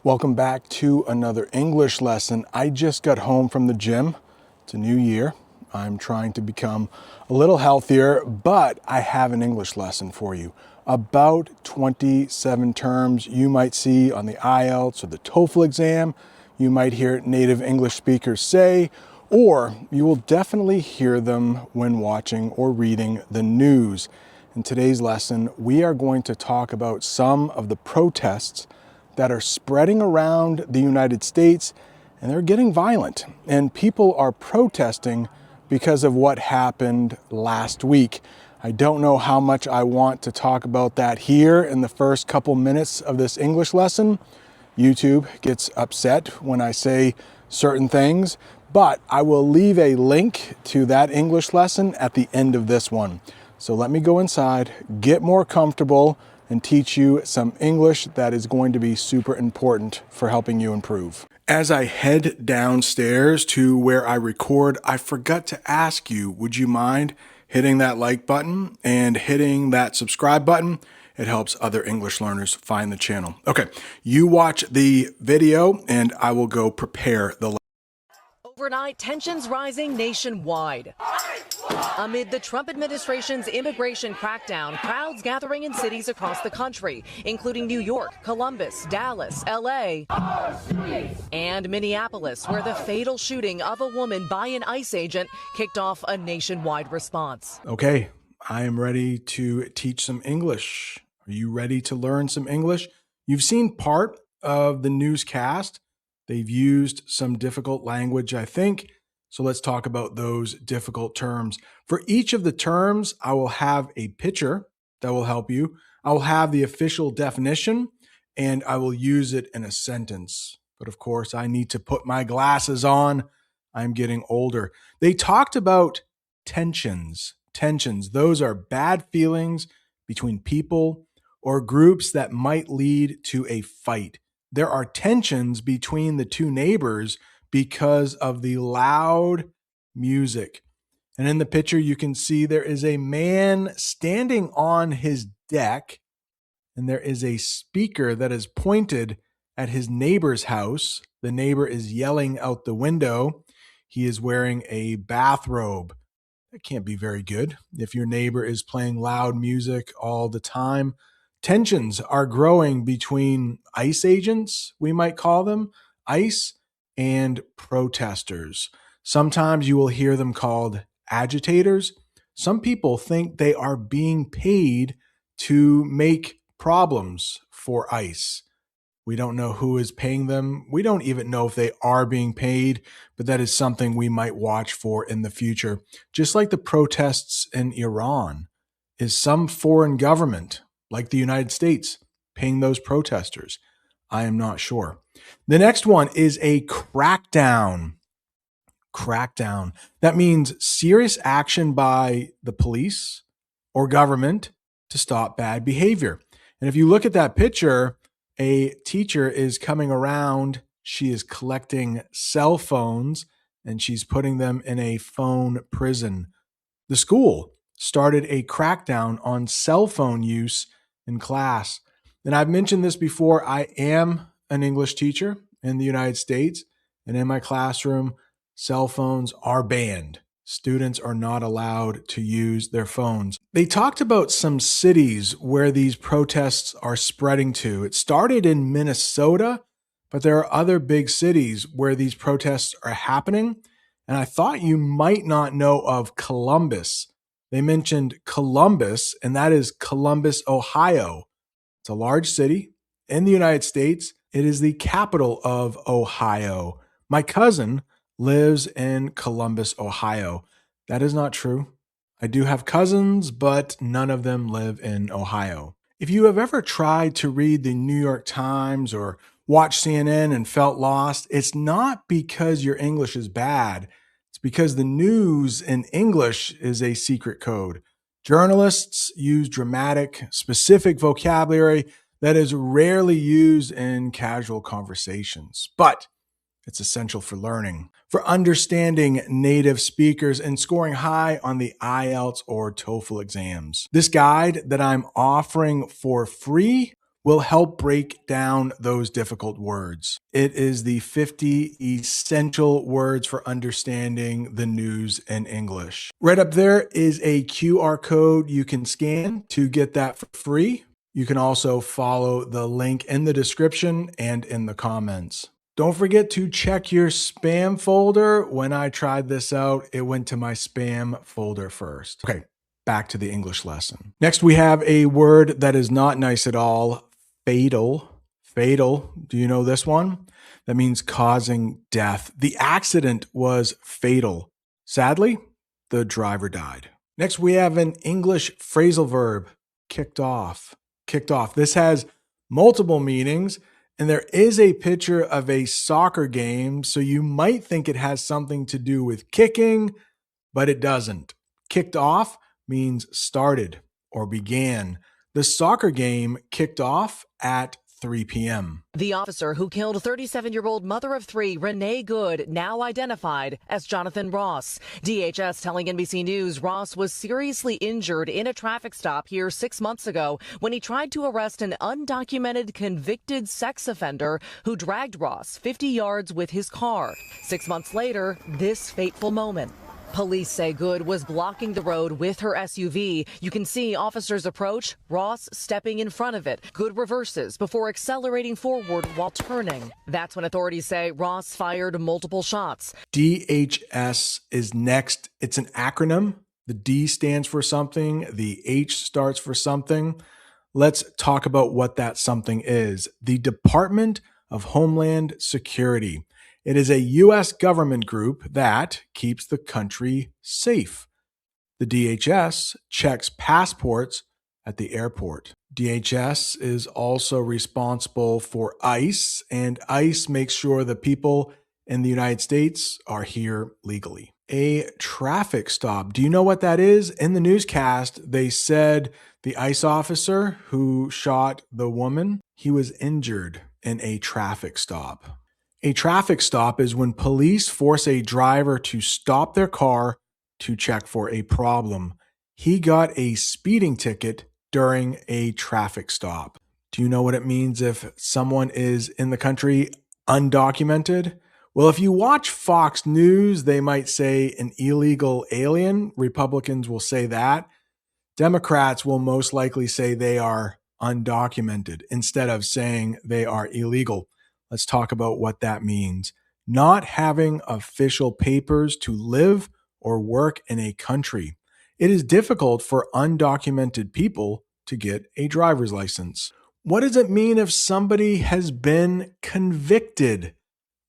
Welcome back to another English lesson. I just got home from the gym. It's a new year. I'm trying to become a little healthier, but I have an English lesson for you. About 27 terms you might see on the IELTS or the TOEFL exam. You might hear native English speakers say, or you will definitely hear them when watching or reading the news. In today's lesson, we are going to talk about some of the protests that are spreading around the United States, and they're getting violent. And people are protesting because of what happened last week. I don't know how much I want to talk about that here in the first couple minutes of this English lesson. YouTube gets upset when I say certain things, but I will leave a link to that English lesson at the end of this one. So let me go inside, get more comfortable, and teach you some English that is going to be super important for helping you improve. As I head downstairs to where I record, I forgot to ask you, would you mind hitting that like button and hitting that subscribe button? It helps other English learners find the channel. Okay, you watch the video and I will go prepare the lesson. Overnight, tensions rising nationwide. Amid the Trump administration's immigration crackdown, crowds gathering in cities across the country, including New York, Columbus, Dallas, LA, and Minneapolis, where the fatal shooting of a woman by an ICE agent kicked off a nationwide response. Okay, I am ready to teach some English. Are you ready to learn some English? You've seen part of the newscast. They've used some difficult language, I think. So let's talk about those difficult terms. For each of the terms, I will have a picture that will help you. I will have the official definition, and I will use it in a sentence. But of course, I need to put my glasses on. I'm getting older. They talked about tensions. Tensions, those are bad feelings between people or groups that might lead to a fight. There are tensions between the two neighbors because of the loud music. And in the picture, you can see there is a man standing on his deck, and there is a speaker that is pointed at his neighbor's house. The neighbor is yelling out the window. He is wearing a bathrobe. That can't be very good if your neighbor is playing loud music all the time. Tensions are growing between ICE agents, we might call them, ICE, and protesters. Sometimes you will hear them called agitators. Some people think they are being paid to make problems for ICE. We don't know who is paying them. We don't even know if they are being paid, but that is something we might watch for in the future. Just like the protests in Iran, is some foreign government like the United States paying those protesters? I am not sure. The next one is a crackdown. Crackdown. That means serious action by the police or government to stop bad behavior. And if you look at that picture, a teacher is coming around. She is collecting cell phones and she's putting them in a phone prison. The school started a crackdown on cell phone use in class. And I've mentioned this before. I am an English teacher in the United States, and in my classroom, cell phones are banned. Students are not allowed to use their phones. They talked about some cities where these protests are spreading to. It started in Minnesota, but there are other big cities where these protests are happening. And I thought you might not know of Columbus. They mentioned Columbus, and that is Columbus, Ohio. It's a large city in the United States. It is the capital of Ohio. My cousin lives in Columbus, Ohio. That is not true. I do have cousins, but none of them live in Ohio. If you have ever tried to read the New York Times or watch CNN and felt lost, it's not because your English is bad. It's because the news in English is a secret code. Journalists use dramatic, specific vocabulary that is rarely used in casual conversations, but it's essential for learning, for understanding native speakers, and scoring high on the IELTS or TOEFL exams. This guide that I'm offering for free will help break down those difficult words. It is the 50 essential words for understanding the news in English. Right up there is a QR code you can scan to get that for free. You can also follow the link in the description and in the comments. Don't forget to check your spam folder. When I tried this out, it went to my spam folder first. Okay, back to the English lesson. Next, we have a word that is not nice at all. Fatal. Fatal. Do you know this one? That means causing death. The accident was fatal. Sadly, the driver died. Next, we have an English phrasal verb, kicked off. Kicked off. This has multiple meanings, and there is a picture of a soccer game, so you might think it has something to do with kicking, but it doesn't. Kicked off means started or began. The soccer game kicked off at 3 p.m. The officer who killed 37-year-old mother of three, Renee Good, now identified as Jonathan Ross. DHS telling NBC News Ross was seriously injured in a traffic stop here 6 months ago when he tried to arrest an undocumented convicted sex offender who dragged Ross 50 yards with his car. 6 months later, this fateful moment. Police say Good was blocking the road with her SUV. You can see officers approach, Ross stepping in front of it. Good reverses before accelerating forward while turning. That's when authorities say Ross fired multiple shots. DHS is next. It's an acronym. The D stands for something. The H starts for something. Let's talk about what that something is. The Department of Homeland Security. It is a U.S. government group that keeps the country safe. The DHS checks passports at the airport. DHS is also responsible for ICE, and ICE makes sure the people in the United States are here legally. A traffic stop. Do you know what that is? In the newscast, they said the ICE officer who shot the woman, he was injured in a traffic stop. A traffic stop is when police force a driver to stop their car to check for a problem. He got a speeding ticket during a traffic stop. Do you know what it means if someone is in the country undocumented? Well, if you watch Fox News, they might say an illegal alien. Republicans will say that. Democrats will most likely say they are undocumented instead of saying they are illegal. Let's talk about what that means. Not having official papers to live or work in a country. It is difficult for undocumented people to get a driver's license. What does it mean if somebody has been convicted?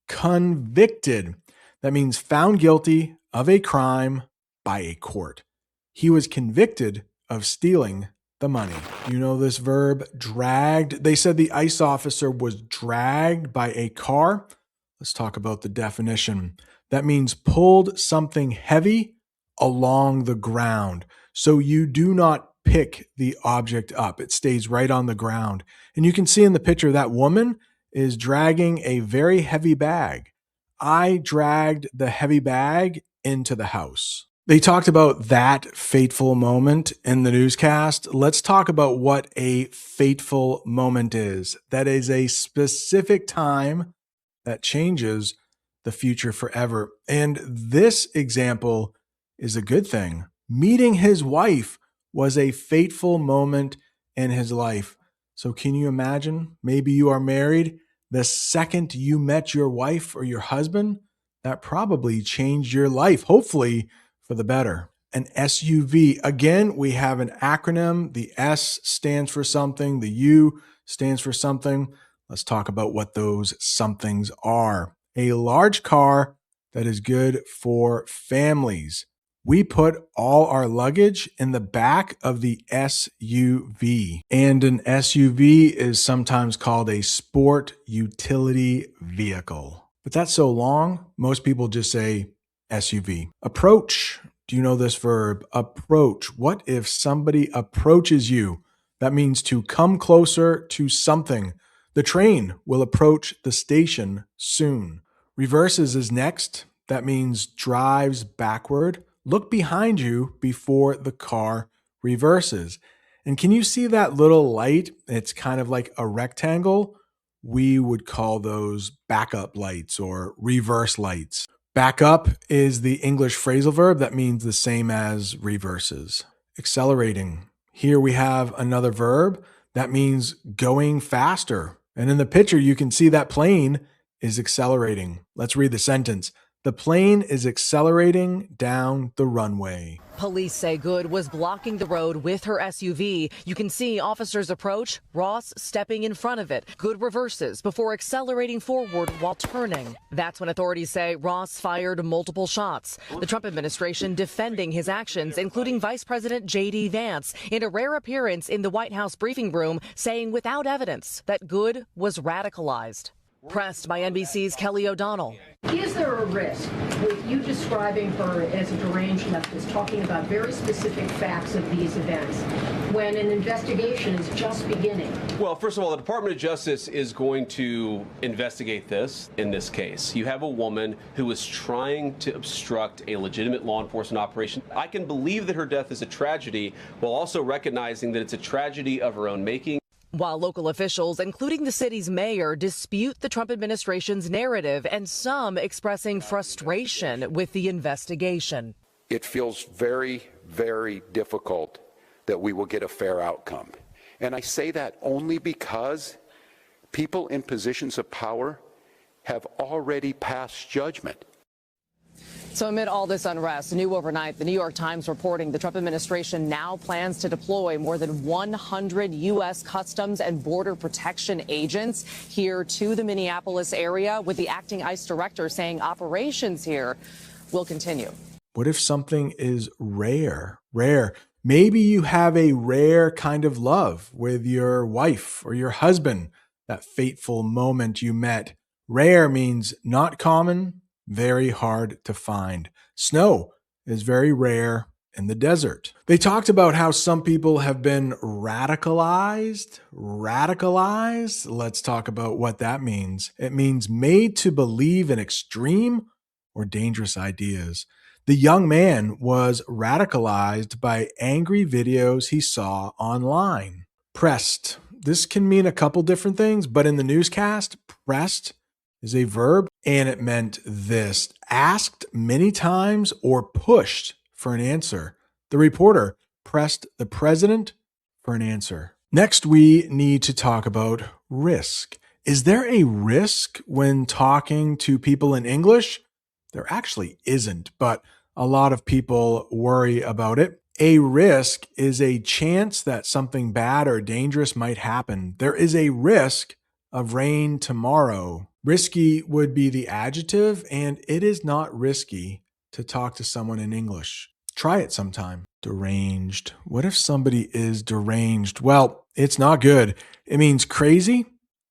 Convicted. That means found guilty of a crime by a court. He was convicted of stealing the money. You know this verb, dragged? They said the ICE officer was dragged by a car. Let's talk about the definition. That means pulled something heavy along the ground. So you do not pick the object up. It stays right on the ground. And you can see in the picture that woman is dragging a very heavy bag. I dragged the heavy bag into the house. They talked about that fateful moment in the newscast. Let's talk about what a fateful moment is. That is a specific time that changes the future forever. And this example is a good thing. Meeting his wife was a fateful moment in his life. So can you imagine? Maybe you are married. The second you met your wife or your husband, that probably changed your life, hopefully for the better. An SUV. Again, we have an acronym. The S stands for something. The U stands for something. Let's talk about what those somethings are. A large car that is good for families. We put all our luggage in the back of the SUV. And an SUV is sometimes called a sport utility vehicle. But that's so long, most people just say SUV. Approach. Do you know this verb? Approach. What if somebody approaches you? That means to come closer to something. The train will approach the station soon. Reverses is next. That means drives backward. Look behind you before the car reverses. And can you see that little light? It's kind of like a rectangle. We would call those backup lights or reverse lights. Backup is the English phrasal verb that means the same as reverses. Accelerating. Here we have another verb that means going faster. And in the picture, you can see that plane is accelerating. Let's read the sentence. The plane is accelerating down the runway. Police say Good was blocking the road with her SUV. You can see officers approach, Ross stepping in front of it. Good reverses before accelerating forward while turning. That's when authorities say Ross fired multiple shots. The Trump administration defending his actions, including Vice President J.D. Vance, in a rare appearance in the White House briefing room, saying without evidence that Good was radicalized. Pressed by NBC's Kelly O'Donnell. Is there a risk with you describing her as a deranged leftist, talking about very specific facts of these events, when an investigation is just beginning? Well, first of all, the Department of Justice is going to investigate this in this case. You have a woman who is trying to obstruct a legitimate law enforcement operation. I can believe that her death is a tragedy, while also recognizing that it's a tragedy of her own making. While local officials, including the city's mayor, dispute the Trump administration's narrative, and some expressing frustration with the investigation. It feels very, very difficult that we will get a fair outcome. And I say that only because people in positions of power have already passed judgment. So amid all this unrest, new overnight, the New York Times reporting the Trump administration now plans to deploy more than 100 U.S. Customs and Border Protection agents here to the Minneapolis area, with the acting ICE director saying operations here will continue. What if something is rare? Rare. Maybe you have a rare kind of love with your wife or your husband, that fateful moment you met. Rare means not common, very hard to find. Snow is very rare in the desert. They talked about how some people have been radicalized. Radicalized? Let's talk about what that means. It means made to believe in extreme or dangerous ideas. The young man was radicalized by angry videos he saw online. Pressed. This can mean a couple different things, but in the newscast, pressed is a verb, and it meant this: asked many times or pushed for an answer. The reporter pressed the president for an answer. Next, we need to talk about risk. Is there a risk when talking to people in English? There actually isn't, but a lot of people worry about it. A risk is a chance that something bad or dangerous might happen. There is a risk of rain tomorrow. Risky would be the adjective, and it is not risky to talk to someone in English. Try it sometime. Deranged. What if somebody is deranged? Well, it's not good. It means crazy,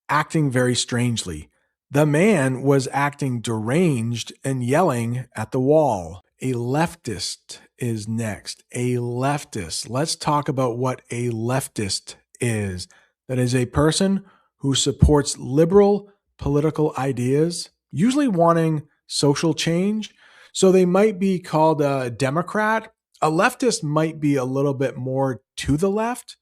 acting very strangely. The man was acting deranged and yelling at the wall. A leftist is next. A leftist. Let's talk about what a leftist is. That is a person who supports liberal political ideas, usually wanting social change. So they might be called a Democrat. A leftist might be a little bit more to the left,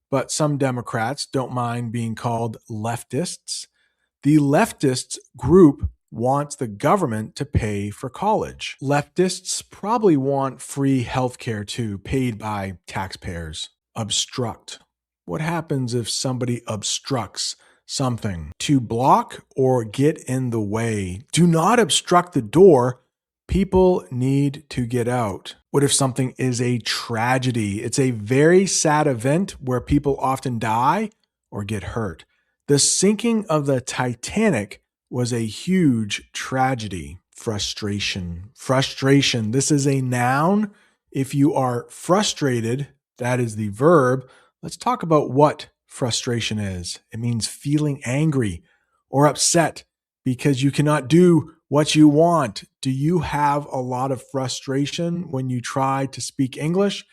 but some Democrats don't mind being called leftists. The leftists group wants the government to pay for college. Leftists probably want free healthcare too, paid by taxpayers. Obstruct. What happens if somebody obstructs something? To block or get in the way. Do not obstruct the door. People need to get out. What if something is a tragedy? It's a very sad event where people often die or get hurt. The sinking of the Titanic was a huge tragedy. Frustration. Frustration. This is a noun. If you are frustrated, that is the verb. Let's talk about what frustration is. It means feeling angry or upset because you cannot do what you want. Do you have a lot of frustration when you try to speak English?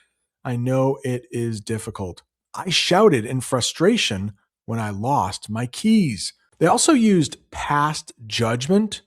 I know it is difficult. I shouted in frustration when I lost my keys. They also used past judgment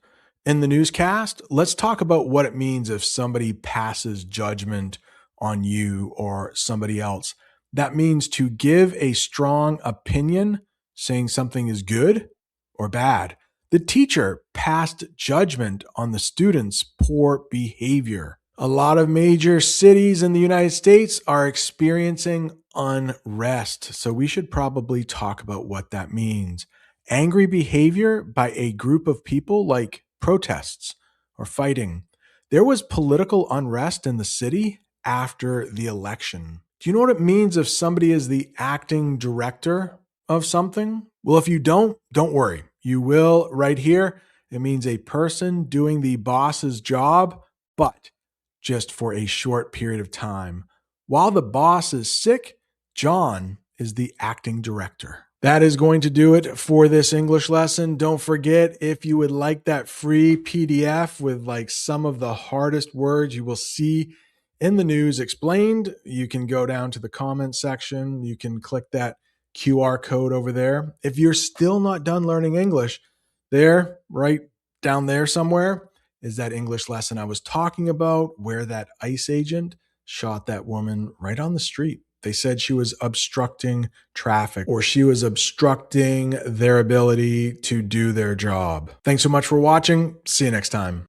in the newscast. Let's talk about what it means if somebody passes judgment on you or somebody else. That means to give a strong opinion, saying something is good or bad. The teacher passed judgment on the student's poor behavior. A lot of major cities in the United States are experiencing unrest, so we should probably talk about what that means. Angry behavior by a group of people, like protests or fighting. There was political unrest in the city after the election. Do you know what it means if somebody is the acting director of something? Well, if you don't worry. You will right here. It means a person doing the boss's job, but just for a short period of time. While the boss is sick, John is the acting director. That is going to do it for this English lesson. Don't forget, if you would like that free PDF with like some of the hardest words you will see in the news explained, you can go down to the comment section. You can click that QR code over there. If you're still not done learning English, there, right down there somewhere, is that English lesson I was talking about, where that ICE agent shot that woman right on the street. They said she was obstructing traffic, or she was obstructing their ability to do their job. Thanks so much for watching. See you next time.